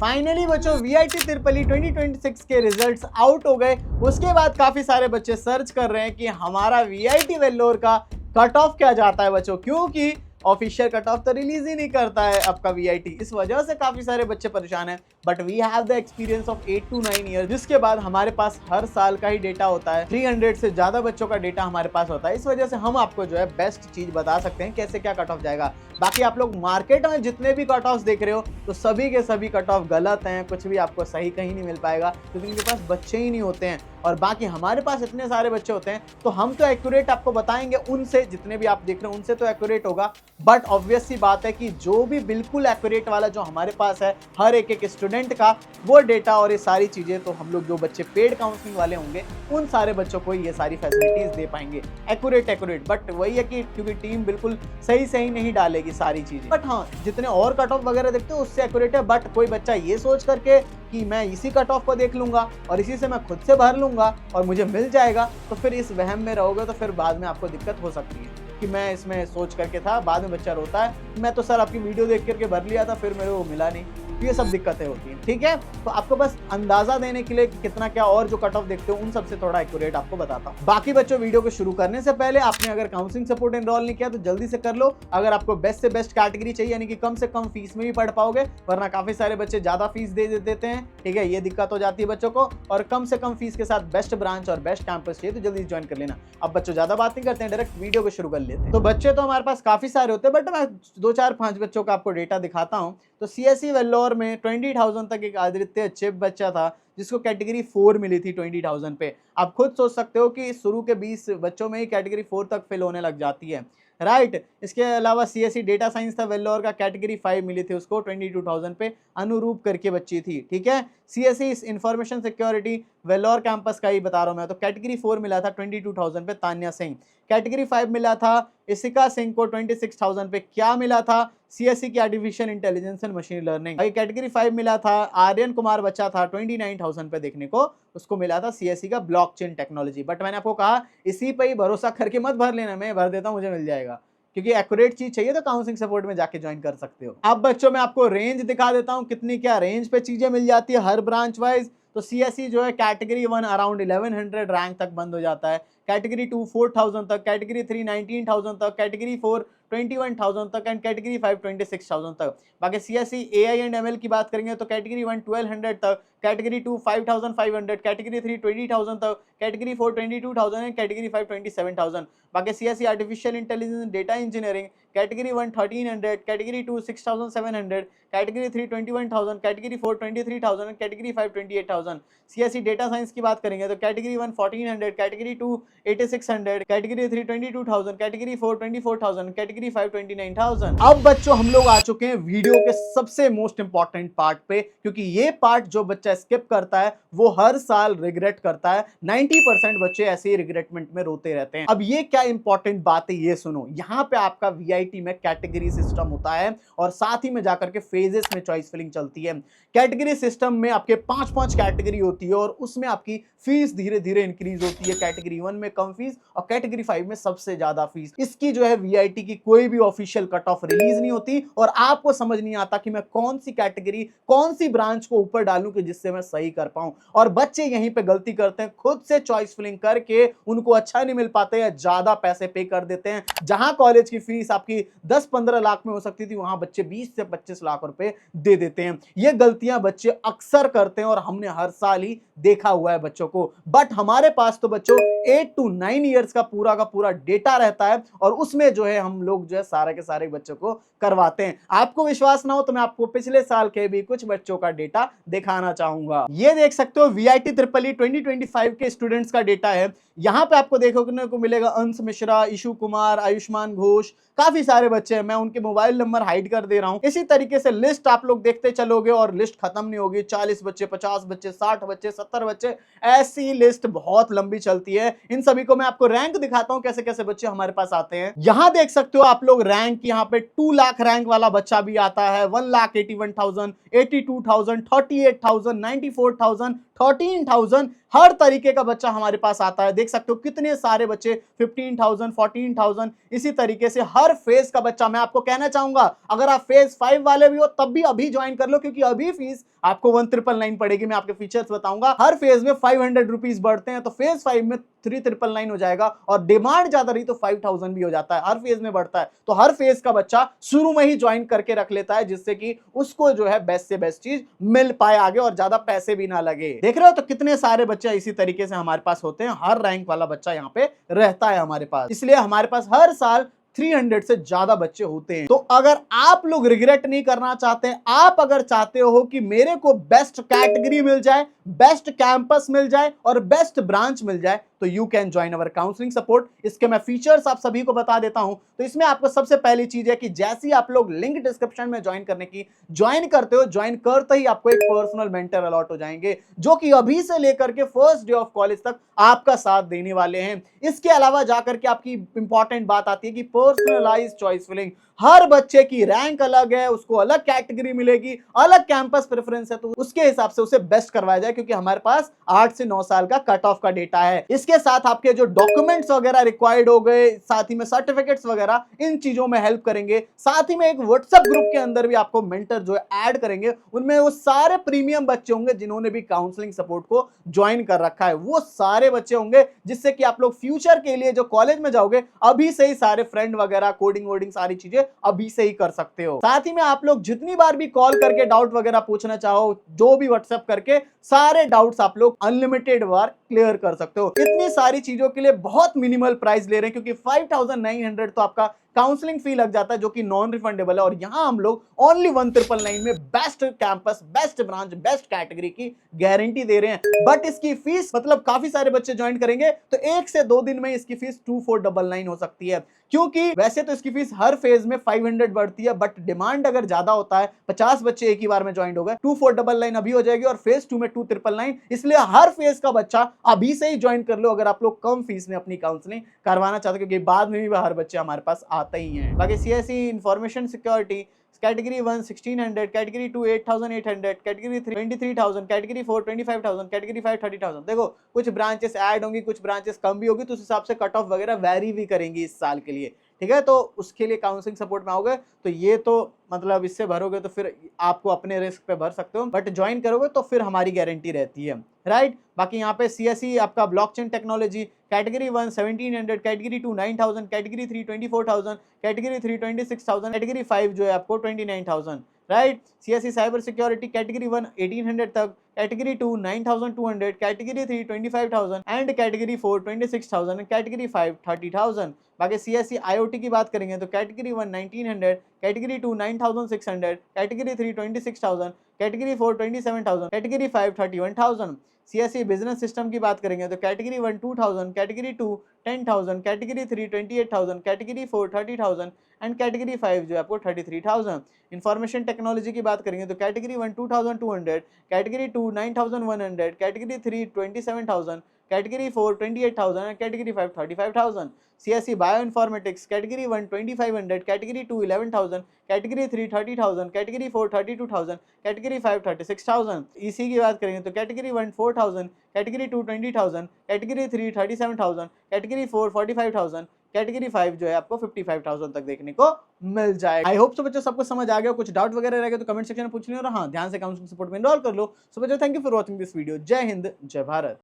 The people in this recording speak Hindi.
फाइनली बच्चों वीआईटी तिरुपति 2026 के रिजल्ट्स आउट हो गए। उसके बाद काफी सारे बच्चे सर्च कर रहे हैं कि हमारा वीआईटी वेल्लोर का कट ऑफ क्या जाता है बच्चों, क्योंकि ऑफिशियल कट ऑफ तो रिलीज ही नहीं करता है आपका वीआईटी। इस वजह से काफी सारे बच्चे परेशान हैं। But we have the experience of 8 to 9 year, जिसके बाद हमारे पास हर साल का ही डेटा होता है। 300 से ज्यादा बच्चों का डेटा हमारे पास होता है। इस वजह से हम आपको जो है बेस्ट चीज बता सकते हैं कैसे क्या कट ऑफ जाएगा। बाकी आप लोग मार्केट में जितने भी कट ऑफ देख रहे हो तो सभी के सभी कट ऑफ गलत हैं। कुछ भी आपको सही कहीं नहीं मिल पाएगा क्योंकि इनके पास बच्चे ही नहीं होते हैं। और बाकी हमारे पास इतने सारे बच्चे होते हैं तो हम तो एक्यूरेट आपको बताएंगे, उनसे जितने भी आप देख रहे हो उनसे तो एक्यूरेट होगा। बट ऑब्वियस सी बात है कि जो भी बिल्कुल एक्यूरेट वाला जो हमारे पास है हर एक स्टूडेंट का वो डेटा और ये सारी चीजें, तो हम लोग जो बच्चे पेड काउंसलिंग वाले होंगे उन सारे बच्चों को ये सारी फैसिलिटीज दे पाएंगे एक्यूरेट। बट वही है कि क्योंकि टीम बिल्कुल सही नहीं डालेगी सारी चीजें। बट हाँ, जितने और कट ऑफ वगैरह देखते हो उससे एक्यूरेट है। बट कोई बच्चा ये सोच करके कि मैं इसी कट ऑफ को देख लूंगा और इसी से मैं खुद से भर लूंगा और मुझे मिल जाएगा, तो फिर इस वहम में रहोगे तो फिर बाद में आपको दिक्कत हो सकती है कि मैं इसमें सोच करके था, बाद में बच्चा रोता है मैं तो सर आपकी वीडियो देख करके भर लिया था फिर मेरे को मिला नहीं। तो ये सब दिक्कतें होती हैं। ठीक है, तो आपको बस अंदाजा देने के लिए कितना क्या और जो कट ऑफ देखते हो उन सबसे थोड़ा एक्यूरेट आपको बताता हूँ। बाकी बच्चों, वीडियो को शुरू करने से पहले आपने अगर काउंसलिंग सपोर्ट एनरोल नहीं किया तो जल्दी से कर लो। अगर आपको बेस्ट से बेस्ट कैटेगरी चाहिए यानी कि कम से कम फीस में भी पढ़ पाओगे, वरना काफी सारे बच्चे ज्यादा फीस दे देते हैं। ठीक है, ये दिक्कत हो जाती है बच्चों को। और कम से कम फीस के साथ बेस्ट ब्रांच और बेस्ट कैंपस चाहिए तो जल्दी ज्वाइन कर लेना। अब बच्चों ज्यादा बात नहीं करते हैं, डायरेक्ट वीडियो को शुरू कर लेते हैं। तो बच्चे तो हमारे पास काफी सारे होते हैं बट मैं 2 4 5 बच्चों का आपको डेटा दिखाता हूँ। तो सीएसई वेल्लोर में 20,000 तक एक आदित्य चिप बच्चा था जिसको कैटेगरी 4 मिली थी 20,000 पे। आप खुद सोच सकते हो कि शुरू के 20 बच्चों में ही कैटेगरी 4 तक फिल होने लग जाती है, राइट। इसके अलावा सीएसई डेटा साइंस था वेल्लोर का, कैटेगरी 5 मिली थी उसको 22,000 पे, अनुरूप करके बच्ची थी। ठीक है, CSE information security Vellore campus का ही बता रहा हूं मैं, तो कैटेगरी 4 मिला था 22,000 पे तान्या सिंह। कैटेगरी 5 मिला था इसिका सिंह को 26,000 पे। क्या मिला था? सीएसई की artificial intelligence and machine learning. भाई कैटेगरी 5 मिला था आर्यन कुमार बच्चा था 29,000 पे देखने को, उसको मिला था सीएसई का ब्लॉकचेन टेक्नोलॉजी। बट मैंने आपको कहा इसी पे ही भरोसा करके मत भर लेना, मैं भर देता हूं मुझे मिल जाएगा, क्योंकि एक्यूरेट चीज चाहिए तो काउंसलिंग सपोर्ट में जाके ज्वाइन कर सकते हो। अब बच्चों मैं आपको रेंज दिखा देता हूं, कितनी क्या रेंज पे चीजें मिल जाती है हर ब्रांच वाइज। तो सीएसई जो है कैटेगरी 1 अराउंड 1100 रैंक तक बंद हो जाता है, कैटेगरी 2 4,000 तक, कैटेगरी 3 19,000 तक, कैटेगरी 4 21,000 तक एंड कैटेगरी 5 26,000 तक। बाकी सीएसई एआई एंड एमएल की बात करेंगे तो कैटेगरी 1 1200 तक, कैटेगरी 2 5,500, कैटेगरी 3 20,000 तक, कैटेगरी 4 22,000 एंड कैटेगरी 5 27,000। बाकी CSE artificial intelligence data engineering category 1 1300, category 2 6,700, category 3 21,000, category 4 23,000 and category 5 28,000। CSE data science की बात करेंगे तो category 1 1400, category 2 8600, category 3 22,000, category 4 24,000, category 5 29,000। अब बच्चों हम लोग आ चुके हैं वीडियो के सबसे मोस्ट इंपॉर्टेंट पार्ट पे, क्योंकि ये पार्ट जो बच्चा स्किप करता है वो हर साल रिग्रेट करता है। 90% बच्चे ऐसे ही रिग्रेटमेंट में रोते रहते हैं। अब ये क्या इंपॉर्टेंट बात है ये सुनो, यहाँ पे आपका वीआईटी में कैटेगरी सिस्टम होता है और साथ ही में जाकर के फेजेस में चॉइस फिलिंग चलती है। कैटेगरी सिस्टम में आपके 5 कैटेगरी होती है और उसमें आपकी फीस धीरे धीरे इंक्रीज होती है। कैटेगरी 1 में कम फीस और कैटेगरी 5 में सबसे ज्यादा फीस। इसकी जो है वीआईटी की कोई भी ऑफिशियल कट ऑफ रिलीज नहीं होती और आपको समझ नहीं आता कि मैं कौन सी कैटेगरी कौन सी ब्रांच को ऊपर डालूं कि जिससे मैं सही कर पाऊं। और बच्चे यहीं पे गलती करते हैं, खुद से चॉइस फिलिंग करके उनको अच्छा नहीं मिल पाता या ज्यादा पैसे पे कर देते हैं। जहां कॉलेज की फीस आपकी 10-15 लाख में हो सकती थी वहां बच्चे 20 से 25 लाख रुपए दे देते हैं। ये गलतियां बच्चे अक्सर करते हैं और हमने हर साल ही देखा हुआ है बच्चों को। बट हमारे पास तो बच्चों 8 to 9 ईयर्स का पूरा डेटा रहता है और उसमें जो है हम लोग जो है सारे के सारे बच्चों को करवाते हैं। आपको विश्वास ना हो तो मैं आपको पिछले साल के भी कुछ बच्चों का डेटा दिखाना चाहूंगा। ये देख सकते हो वीआईटी तिरुपति 2025 के स्टूडेंट्स का डेटा है। यहां पे आपको देखने को मिलेगा अंश मिश्रा, ईशु कुमार, आयुष्मान घोष, काफी सारे बच्चे हैं। मैं उनके मोबाइल नंबर हाइड कर दे रहा हूं। इसी तरीके से लिस्ट आप लोग देखते चलोगे और लिस्ट खत्म नहीं होगी। 40 बच्चे, 50 बच्चे, 60 बच्चे, 70 बच्चे, ऐसी लिस्ट बहुत लंबी चलती है। इन सभी को मैं आपको रैंक दिखाता हूं कैसे कैसे बच्चे हमारे पास आते हैं। यहां देख सकते हो आप लोग रैंक, यहां पे 2 लाख रैंक वाला बच्चा भी आता है, 1,81,000, 82,000, 38,000, 94,000, 13,000, हर तरीके का बच्चा हमारे पास आता है। देख सकते हो कितने सारे बच्चे 15,000 14,000 इसी तरीके से हर फेज का बच्चा। मैं आपको कहना चाहूंगा अगर आप फेज 5 वाले भी हो तब भी अभी ज्वाइन कर लो, क्योंकि अभी फीस आपको 1999 पड़ेगी। मैं आपके फीचर्स बताऊंगा। हर फेज में 500 रुपीज बढ़ते हैं, तो फेज 5 में 3999 हो जाएगा, और डिमांड ज्यादा रही तो 5000 भी हो जाता है। हर फेज में बढ़ता है, तो हर फेज का बच्चा शुरू में ही ज्वाइन करके रख लेता है, जिससे कि उसको जो है बेस्ट से बेस्ट चीज मिल पाए आगे और ज्यादा पैसे भी ना लगे। देख रहे हो तो कितने सारे बच्चे इसी तरीके से हमारे पास होते हैं। हर रैंक वाला बच्चा यहाँ पे रहता है हमारे पास, इसलिए हमारे पास हर साल 300 से ज्यादा बच्चे होते हैं। तो अगर आप लोग रिग्रेट नहीं करना चाहते, आप अगर चाहते हो कि मेरे को बेस्ट कैटेगरी मिल जाए, बेस्ट कैंपस मिल जाए और बेस्ट ब्रांच मिल जाए, तो you can join our counselling support. इसके मैं फीचर्स आप सभी को बता देता हूं। तो इसमें आपको सबसे पहली चीज है कि जैसे ही आप लोग लिंक डिस्क्रिप्शन में ज्वाइन करने की ज्वाइन करते हो, ज्वाइन करते ही आपको एक पर्सनल मेंटर अलॉट हो जाएंगे, जो कि अभी से लेकर के फर्स्ट डे ऑफ कॉलेज तक आपका साथ देने वाले हैं। इसके अलावा जाकर के आपकी इंपॉर्टेंट बात आती है कि पर्सनलाइज्ड चॉइस फिलिंग। हर बच्चे की रैंक अलग है, उसको अलग कैटेगरी मिलेगी, अलग कैंपस प्रेफरेंस है, तो उसके हिसाब से उसे बेस्ट करवाया जाए, क्योंकि हमारे पास 8 से 9 साल का कट ऑफ का डेटा है। इसके साथ आपके जो डॉक्यूमेंट्स वगैरह रिक्वायर्ड हो गए, साथ ही में सर्टिफिकेट्स वगैरह, इन चीजों में हेल्प करेंगे। साथ ही में एक व्हाट्सएप ग्रुप के अंदर भी आपको मेंटर जो है ऐड करेंगे। उनमें वो सारे प्रीमियम बच्चे होंगे जिन्होंने भी काउंसलिंग सपोर्ट को ज्वाइन कर रखा है। वो सारे बच्चे होंगे जिससे कि आप लोग फ्यूचर के लिए जो कॉलेज में जाओगे, अभी से ही सारे फ्रेंड वगैरह, कोडिंग वोडिंग सारी चीजें अभी से ही कर सकते हो। साथ ही में आप लोग जितनी बार भी कॉल करके डाउट वगैरह पूछना चाहो, जो भी व्हाट्सएप करके सारे डाउट्स आप लोग अनलिमिटेड बार क्लियर कर सकते हो। इतनी सारी चीजों के लिए बहुत मिनिमल प्राइस ले रहे हैं, क्योंकि 5900 तो आपका काउंसलिंग फी लग जाता है, जो कि नॉन रिफंडेबल है। और यहां हम लोग ओनली 1999 में best campus, best branch, best category की गारंटी दे रहे हैं। बट इसकी फीस मतलब काफी सारे बच्चे ज्वाइन करेंगे तो 1 से 2 दिन में इसकी फीस 2499 हो सकती है, क्योंकि वैसे तो इसकी फीस हर फेज में 500 बढ़ती है, बट डिमांड अगर ज्यादा होता है, 50 बच्चे एक ही बार में ज्वाइन हो गए, 2499 अभी हो जाएगी और फेज 2 में 2399। इसलिए हर फेज का बच्चा अभी से ही ज्वाइन कर लो अगर आप लोग कम फीस में अपनी काउंसलिंग करवाना चाहते हो, क्योंकि बाद में भी हर बच्चे हमारे पास आता ही है। बाकी CSE information security category 1 1600, category 2 8800, category 3 23,000, category 4 25,000, category 5 30,000। देखो कुछ ब्रांचेस ऐड होंगी, कुछ ब्रांचेस कम भी होगी, तो उस हिसाब से कट ऑफ वगैरह वैरी भी करेंगी इस साल के लिए। ठीक है, तो उसके लिए काउंसलिंग सपोर्ट में आओगे तो ये तो मतलब इससे भरोगे तो फिर आपको अपने रिस्क पे भर सकते हो, बट ज्वाइन करोगे तो फिर हमारी गारंटी रहती है, राइट। बाकी यहाँ पे सीएसई आपका blockchain technology category 1 1700, category 2 9000, category 3 24,000, category 3 26,000, category 5 जो है आपको 29,000, right. CSE cyber security category 1 1800 तक, category 2 9200, category 3 25,000 and category 4 26,000, category 5 30,000। बाकी सीएसई आईओटी की बात करेंगे तो category 1 1900, category 2 9600, category 3 26,000, category 4 27,000, category 5 31,000। CSE business system की बात करेंगे तो category 1 2000, category 2 10,000, category 3 28,000, category 4 30,000 and category 5 जो है आपको 33,000। इंफॉर्मेशन टेक्नोलॉजी की बात करेंगे तो category 1 2200, category 2 9100, category 3 27,000, category 4 28,000 and category 5 35,000। CSE bio informatics category 1 2500, category 2 11,000, category 3 30,000, category 4 32,000, category 5 36,000। EC की बात करेंगे तो category 1 4,000, category 2 20,000, category 3 37,000, category 4 45,000, category 5 जो है आपको 55,000 तक देखने को मिल जाएगा। आई होप सो बच्चों सबको समझ आ गया। कुछ डाउट वगैरह रह गए तो कमेंट सेक्शन में पूछ लेना, और हाँ ध्यान से काउंसलिंग सपोर्ट में इनरोल कर लो। सो बच्चों thank you for watching this video. जय हिंद, जय भारत।